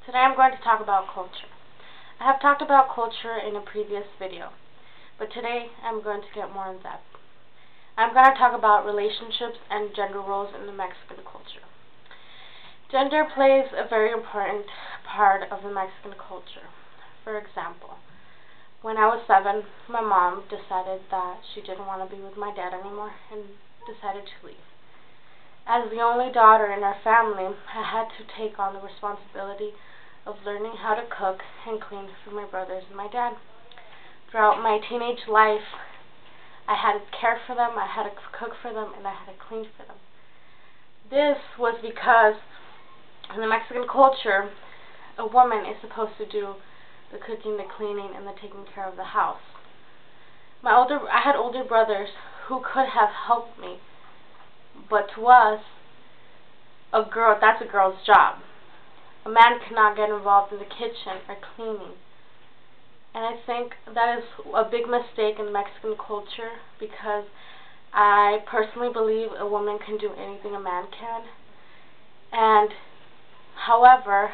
Today I'm going to talk about culture. I have talked about culture in a previous video, but today I'm going to get more in depth. I'm going to talk about relationships and gender roles in the Mexican culture. Gender plays a very important part of the Mexican culture. For example, when I was 7, my mom decided that she didn't want to be with my dad anymore and decided to leave. As the only daughter in our family, I had to take on the responsibility of learning how to cook and clean for my brothers and my dad. Throughout my teenage life, I had to care for them, I had to cook for them, and I had to clean for them. This was because in the Mexican culture, a woman is supposed to do the cooking, the cleaning, and the taking care of the house. I had older brothers who could have helped me, but to us, that's a girl's job. A man cannot get involved in the kitchen or cleaning. And I think that is a big mistake in Mexican culture, because I personally believe a woman can do anything a man can. And however,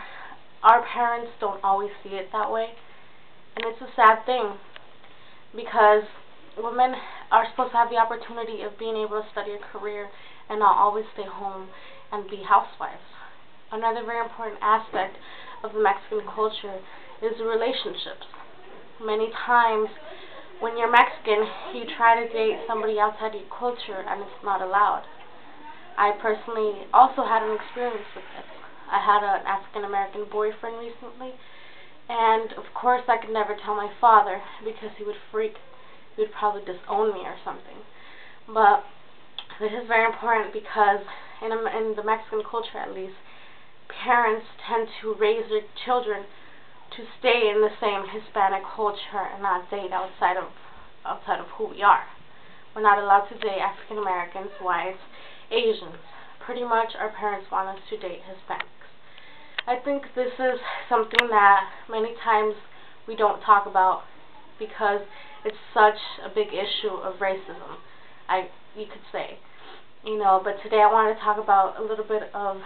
our parents don't always see it that way. And it's a sad thing, because women are supposed to have the opportunity of being able to study a career and not always stay home and be housewives. Another very important aspect of the Mexican culture is the relationships. Many times when you're Mexican, you try to date somebody outside your culture and it's not allowed. I personally also had an experience with this. I had an African American boyfriend recently, and of course I could never tell my father because he would freak. He would probably disown me or something. But this is very important because in the Mexican culture, at least, parents tend to raise their children to stay in the same Hispanic culture and not date outside of who we are. We're not allowed to date African Americans, whites, Asians. Pretty much our parents want us to date Hispanics. I think this is something that many times we don't talk about because it's such a big issue of racism, you could say. But today I want to talk about a little bit of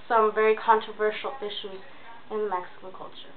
some very controversial issues in Mexican culture.